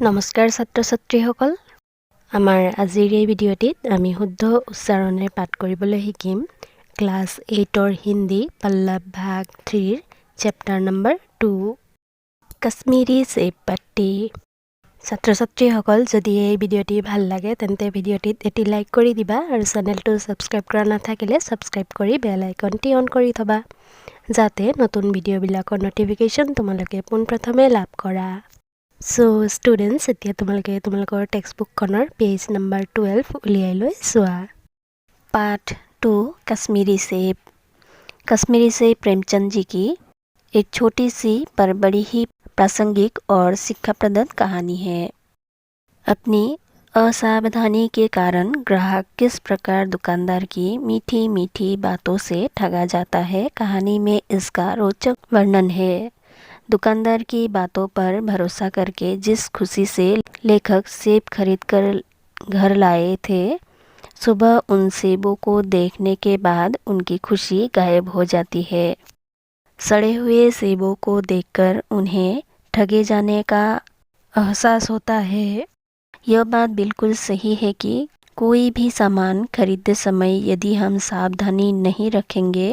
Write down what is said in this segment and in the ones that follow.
নমস্কাৰ ছাত্ৰ ছাত্ৰীসকল, আমাৰ আজিৰ এই ভিডিঅ'টিত আমি শুদ্ধ উচ্চাৰণে পাঠ কৰিবলৈ শিকিম ক্লাছ 8ৰ হিন্দী পল্লৱ ভাগ 3ৰ চেপ্টাৰ নম্বৰ 2 কাশ্মীৰী চেপ পাট্টি। ছাত্ৰ ছাত্ৰীসকল, যদি এই ভিডিঅ'টি ভাল লাগে তেন্তে ভিডিঅ'টিত এটি লাইক কৰি দিবা আৰু চেনেলটো ছাবস্ক্ৰাইব কৰা নাথাকিলে ছাবস্ক্ৰাইব কৰি বেল আইকনটি অন কৰি থবা, যাতে নতুন ভিডিঅ'বিলাকৰ ন'টিফিকেশ্যন তোমালোকে পোনপ্ৰথমে লাভ কৰা। সো ষ্টুডেণ্টছ, এতিয়া তোমালোকৰ টেক্সটবুকখনৰ পেজ নম্বৰ 12 উলিয়াই লৈ চোৱা। पाठ 2 कश्मीरी सेब। कश्मीरी सेब प्रेमचंद जी की एक छोटी सी पर बड़ी ही प्रासंगिक और शिक्षाप्रद कहानी है। अपनी असावधानी के कारण ग्राहक किस प्रकार दुकानदार की मीठी मीठी बातों से ठगा जाता है, कहानी में इसका रोचक वर्णन है। दुकानदार की बातों पर भरोसा करके जिस खुशी से लेखक सेब खरीद कर घर लाए थे, सुबह उन सेबों को देखने के बाद उनकी खुशी गायब हो जाती है। सड़े हुए सेबों को देखकर उन्हें ठगे जाने का एहसास होता है। यह बात बिल्कुल सही है कि कोई भी सामान खरीदते समय यदि हम सावधानी नहीं रखेंगे,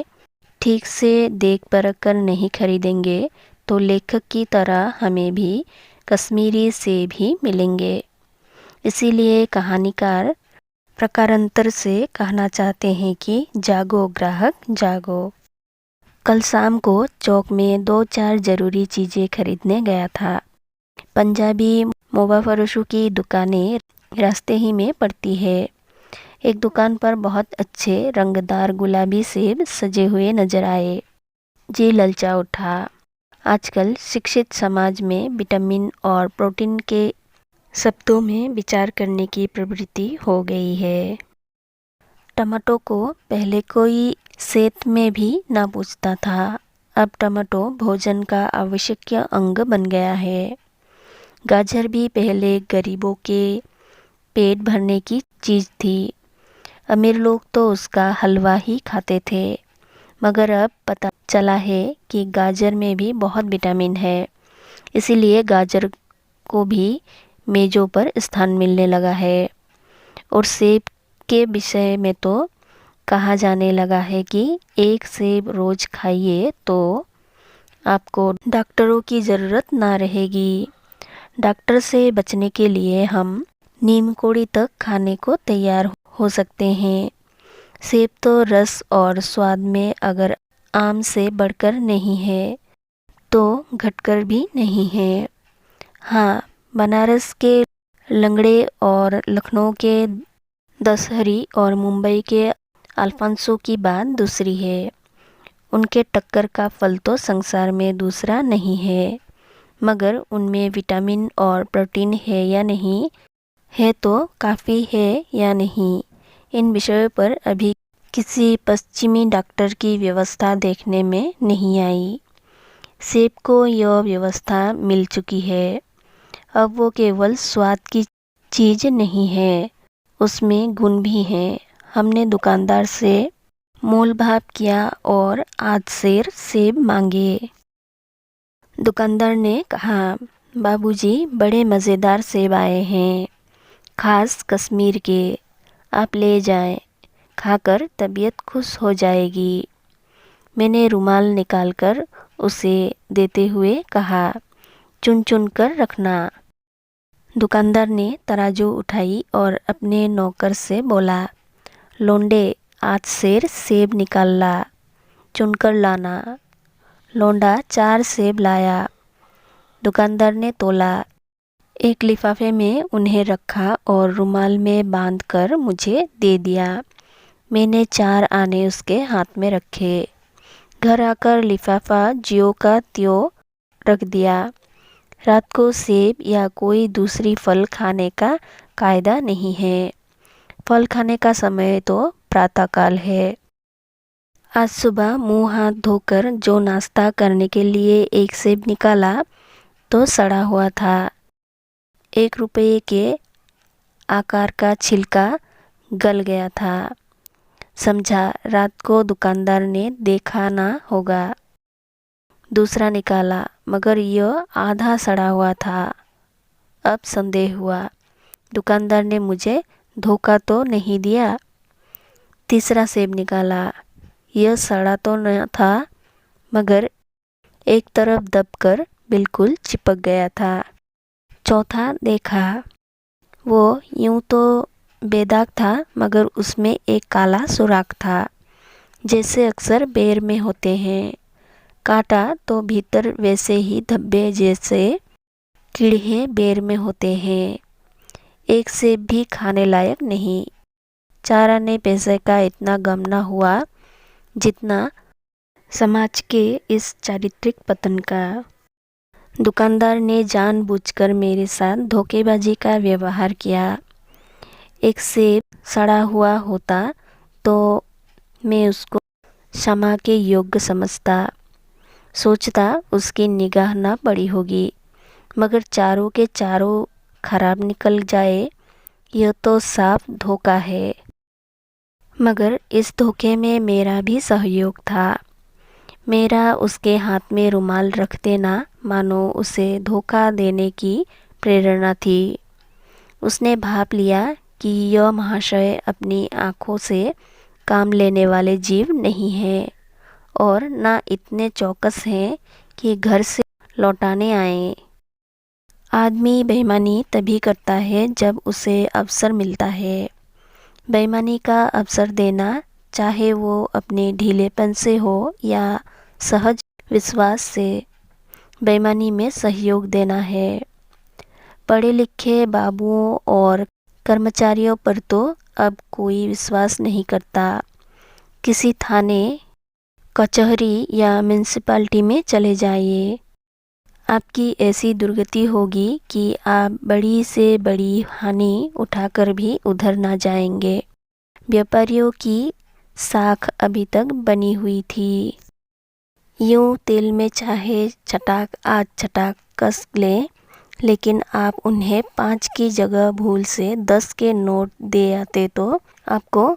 ठीक से देख परख कर नहीं खरीदेंगे, तो लेखक की तरह हमें भी कश्मीरी सेब ही मिलेंगे। इसीलिए कहानीकार प्रकारांतर से कहना चाहते हैं कि जागो ग्राहक जागो। कल शाम को चौक में 2-4 ज़रूरी चीज़ें खरीदने गया था। पंजाबी मोबा फरोशों की दुकानें रास्ते ही में पड़ती है। एक दुकान पर बहुत अच्छे रंगदार गुलाबी सेब सजे हुए नजर आए। जी ललचा उठा। आजकल शिक्षित समाज में विटामिन और प्रोटीन के शब्दों में विचार करने की प्रवृत्ति हो गई है। टमाटो को पहले कोई सेहत में भी ना पूछता था, अब टमाटो भोजन का आवश्यक अंग बन गया है। गाजर भी पहले गरीबों के पेट भरने की चीज़ थी। अमीर लोग तो उसका हलवा ही खाते थे, मगर अब पता चला है कि गाजर में भी बहुत विटामिन है। इसीलिए गाजर को भी मेज़ों पर स्थान मिलने लगा है। और सेब के विषय में तो कहा जाने लगा है कि एक सेब रोज़ खाइए तो आपको डॉक्टरों की ज़रूरत ना रहेगी। डॉक्टर से बचने के लिए हम नीम कोड़ी तक खाने को तैयार हो सकते हैं। सेब तो रस और स्वाद में अगर आम से बढ़कर नहीं है तो घटकर भी नहीं है। हाँ, बनारस के लंगड़े और लखनऊ के दशहरी और मुंबई के अल्फांसो की बात दूसरी है। उनके टक्कर का फल तो संसार में दूसरा नहीं है, मगर उनमें विटामिन और प्रोटीन है या नहीं है, तो काफ़ी है या नहीं, इन विषयों पर अभी किसी पश्चिमी डॉक्टर की व्यवस्था देखने में नहीं आई। सेब को यह व्यवस्था मिल चुकी है। अब वो केवल स्वाद की चीज़ नहीं है, उसमें गुण भी हैं। हमने दुकानदार से मोल भाव किया और 8 सेर सेब मांगे। दुकानदार ने कहा, बाबूजी बड़े मज़ेदार सेब आए हैं, खास कश्मीर के, आप ले जाएं, खाकर तबीयत खुश हो जाएगी। मैंने रुमाल निकालकर उसे देते हुए कहा, चुन चुन कर रखना। दुकानदार ने तराजू उठाई और अपने नौकर से बोला, लोंडे 8 सेर सेब निकाल ला, चुनकर लाना। लोंडा 4 सेब लाया। दुकानदार ने तोला, एक लिफाफे में उन्हें रखा और रुमाल में बांधकर मुझे दे दिया। मैंने 4 आने उसके हाथ में रखे। घर आकर लिफाफा ज्यों का त्यों रख दिया। रात को सेब या कोई दूसरी फल खाने का कायदा नहीं है। फल खाने का समय तो प्रातःकाल है। आज सुबह मुंह हाथ धोकर जो नाश्ता करने के लिए एक सेब निकाला तो सड़ा हुआ था। 1 रुपये के आकार का छिलका गल गया था। समझा रात को दुकानदार ने देखा ना होगा। दूसरा निकाला, मगर यह आधा सड़ा हुआ था। अब संदेह हुआ, दुकानदार ने मुझे धोखा तो नहीं दिया। तीसरा सेब निकाला, यह सड़ा तो न था, मगर एक तरफ दबकर बिल्कुल चिपक गया था। चौथा देखा, वो यूं तो बेदाग था, मगर उसमें एक काला सुराख था, जैसे अक्सर बेर में होते हैं। काटा तो भीतर वैसे ही धब्बे जैसे कीड़े बेर में होते हैं। एक सेब भी खाने लायक नहीं। 4 आने पैसे का इतना गम न हुआ जितना समाज के इस चारित्रिक पतन का। दुकानदार ने जानबूझकर मेरे साथ धोखेबाजी का व्यवहार किया। एक सेब सड़ा हुआ होता तो मैं उसको क्षमा के योग्य समझता, सोचता उसकी निगाह न पड़ी होगी, मगर चारों के चारों खराब निकल जाए, यह तो साफ धोखा है। मगर इस धोखे में मेरा भी सहयोग था। मेरा उसके हाथ में रुमाल रख देना मानो उसे धोखा देने की प्रेरणा थी। उसने भाप लिया कि यह महाशय अपनी आँखों से काम लेने वाले जीव नहीं हैं और न इतने चौकस हैं कि घर से लौटाने आए। आदमी बेईमानी तभी करता है जब उसे अवसर मिलता है। बेईमानी का अवसर देना, चाहे वो अपने ढीलेपन से हो या सहज विश्वास से, बेईमानी में सहयोग देना है। पढ़े लिखे बाबुओं और कर्मचारियों पर तो अब कोई विश्वास नहीं करता। किसी थाने, कचहरी या म्यूनसिपालिटी में चले जाइए, आपकी ऐसी दुर्गति होगी कि आप बड़ी से बड़ी हानि उठाकर भी उधर ना जाएंगे। व्यापारियों की साख अभी तक बनी हुई थी। यूं तेल में चाहे चटाक आज चटाक कस लें, लेकिन आप उन्हें 5 की जगह भूल से 10 के नोट दे आते तो आपको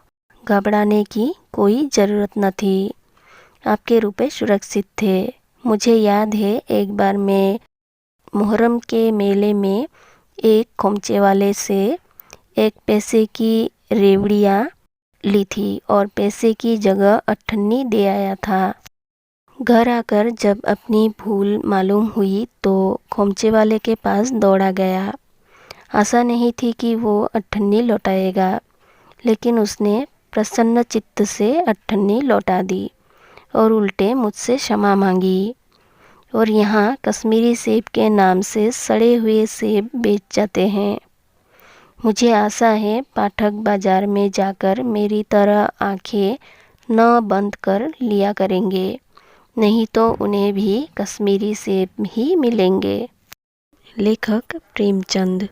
घबराने की कोई ज़रूरत न थी। आपके रुपए सुरक्षित थे। मुझे याद है, एक बार मैं मुहर्रम के मेले में एक खोमचे वाले से 1 पैसे की रेवड़ियाँ ली थी और पैसे की जगह अठन्नी दे आया था। घर आकर जब अपनी भूल मालूम हुई तो खोमचे वाले के पास दौड़ा गया। आशा नहीं थी कि वो अठन्नी लौटाएगा, लेकिन उसने प्रसन्न चित्त से अठन्नी लौटा दी और उल्टे मुझसे क्षमा मांगी। और यहाँ कश्मीरी सेब के नाम से सड़े हुए सेब बेच जाते हैं। मुझे आशा है पाठक बाजार में जाकर मेरी तरह आंखें न बंद कर लिया करेंगे, नहीं तो उन्हें भी कश्मीरी सेब ही मिलेंगे। लेखक प्रेमचंद।